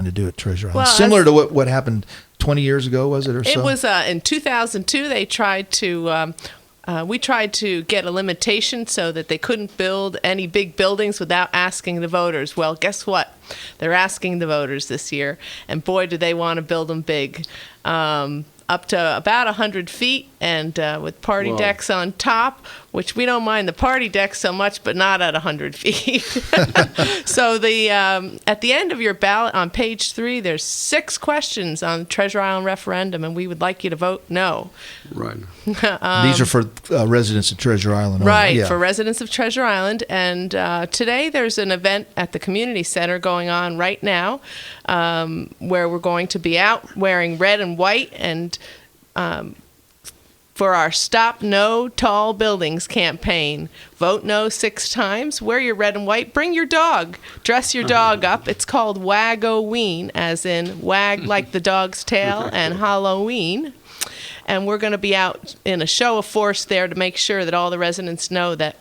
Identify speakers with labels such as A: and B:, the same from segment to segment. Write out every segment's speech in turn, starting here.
A: to do at Treasure Island?
B: Well,
A: Similar to what happened 20 years ago, was it, or so?
B: It was in 2002. They tried to. We tried to get a limitation so that they couldn't build any big buildings without asking the voters. Well, guess what? They're asking the voters this year, and boy, do they want to build them big. Up to about 100 feet, and with party decks on top, which we don't mind the party decks so much, but not at 100 feet. So at the end of your ballot on page 3, there's 6 questions on the Treasure Island referendum, and we would like you to vote no.
C: Right.
A: These are for residents of Treasure Island.
B: Right,
A: Yeah.
B: for residents of Treasure Island. And today there's an event at the community center going on right now where we're going to be out wearing red and white and for our Stop No Tall Buildings campaign. Vote no 6 times. Wear your red and white. Bring your dog. Dress your dog up. It's called Wag-O-Ween, as in wag like the dog's tail, and Halloween. And we're going to be out in a show of force there to make sure that all the residents know that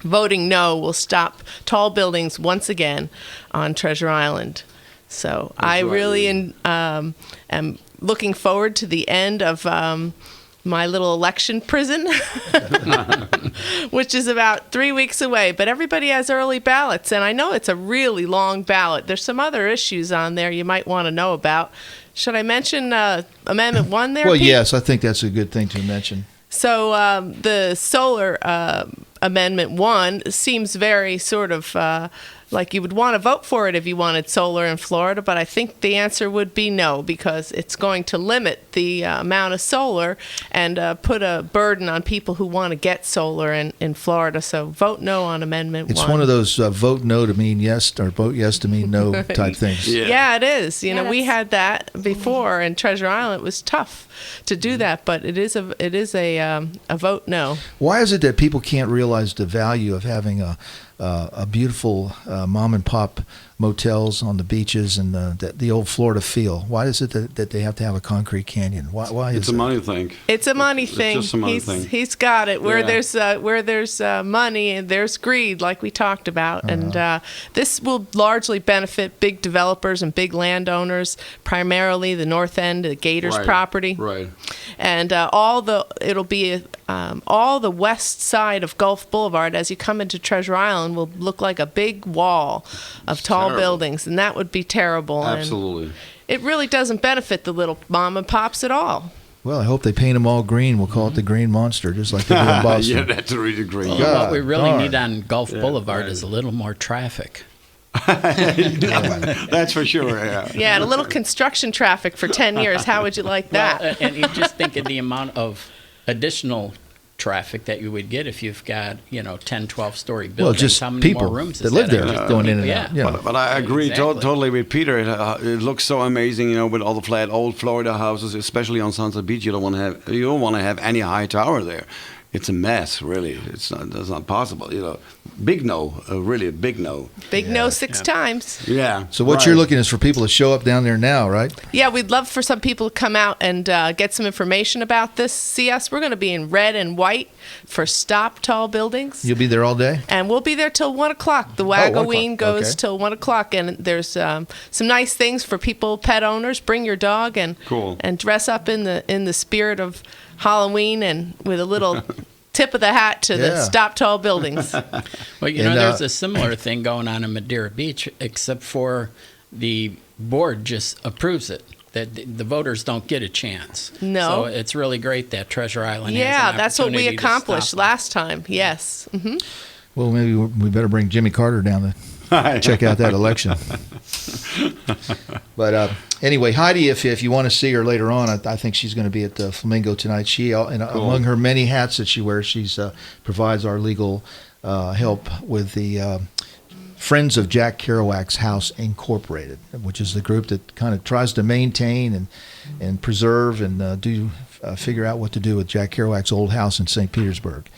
B: voting no will stop tall buildings once again on Treasure Island. So I really am looking forward to the end of my little election prison, which is about 3 weeks away. But everybody has early ballots, and I know it's a really long ballot. There's some other issues on there you might want to know about. Should I mention Amendment 1 there,
A: Well,
B: Pete?
A: yes, I think that's a good thing to mention.
B: So the solar Amendment 1 seems very sort of like you would want to vote for it if you wanted solar in Florida, but I think the answer would be no, because it's going to limit the amount of solar and put a burden on people who want to get solar in Florida. So vote no on Amendment 1.
A: It's one of those vote no to mean yes or vote yes to mean no type things.
B: Yeah, it is. You know, we had that before in Treasure Island. It was tough to do that, but it is a vote no.
A: Why is it that people can't realize the value of having a beautiful mom and pop motels on the beaches and the old Florida feel? Why is it that they have to have a concrete canyon? Why is
C: It's a money thing.
B: It's a money thing.
C: It's just a money thing.
B: He's got it. Where
C: Yeah.
B: there's money and there's greed, like we talked about. And this will largely benefit big developers and big landowners, primarily the north end, the Gators property.
C: Right.
B: And all the west side of Gulf Boulevard, as you come into Treasure Island, will look like a big wall of tall buildings, and that would be terrible.
C: Absolutely.
B: And it really doesn't benefit the little mom and pops at all.
A: Well, I hope they paint them all green. We'll call it the Green Monster, just like they do in Boston.
C: Yeah, that's really great.
D: What we really need on Gulf Boulevard is a little more traffic.
C: That's for sure. Yeah.
B: Yeah, and a little construction traffic for 10 years. How would you like that?
D: Well, and you just think of the amount of additional traffic that you would get if you've got 10, 12-story buildings.
A: Well, just
D: how many
A: people
D: more rooms
A: that
D: is
A: live
D: that?
A: there
D: Just
A: going in and
D: people,
A: out. Yeah.
C: But I agree
D: Exactly.
C: totally with Peter. It looks so amazing, with all the flat old Florida houses, especially on Sunset Beach. You don't want to have any high tower there. It's a mess, really. That's not possible. Big no, really a big no.
B: Big no 6 times.
C: Yeah.
A: So what you're looking is for people to show up down there now, right?
B: Yeah, we'd love for some people to come out and get some information about this. See us. We're going to be in red and white for Stop Tall Buildings.
A: You'll be there all day?
B: And we'll be there till 1 o'clock. The Wag-O-Ween goes
A: Okay.
B: till 1 o'clock, and there's some nice things for people, pet owners. Bring your dog and dress up in the spirit of Halloween and with a little tip of the hat to the Stop Tall Buildings.
D: Well, there's a similar thing going on in Madeira Beach, except for the board just approves it. That the voters don't get a chance.
B: No.
D: So it's really great that Treasure Island has
B: Yeah,
D: an
B: that's what we
D: opportunity to
B: accomplished
D: stop
B: last time. Yes. Mm-hmm.
A: Well, maybe we better bring Jimmy Carter down to check out that election. But anyway, Heidi, if you want to see her later on, I think she's going to be at the Flamingo tonight. Among her many hats that she wears, she's provides our legal help with the Friends of Jack Kerouac's House Incorporated, which is the group that kind of tries to maintain and preserve and figure out what to do with Jack Kerouac's old house in St. Petersburg,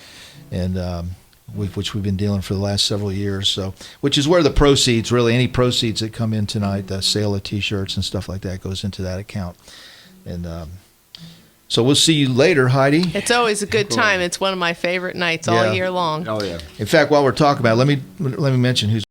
A: and which we've been dealing for the last several years. So, which is where the proceeds, really any proceeds that come in tonight, the sale of T-shirts and stuff like that, goes into that account. And so we'll see you later, Heidi.
B: It's always a good time. It's one of my favorite nights all year long.
C: Oh yeah.
A: In fact, while we're talking about it, let me mention who's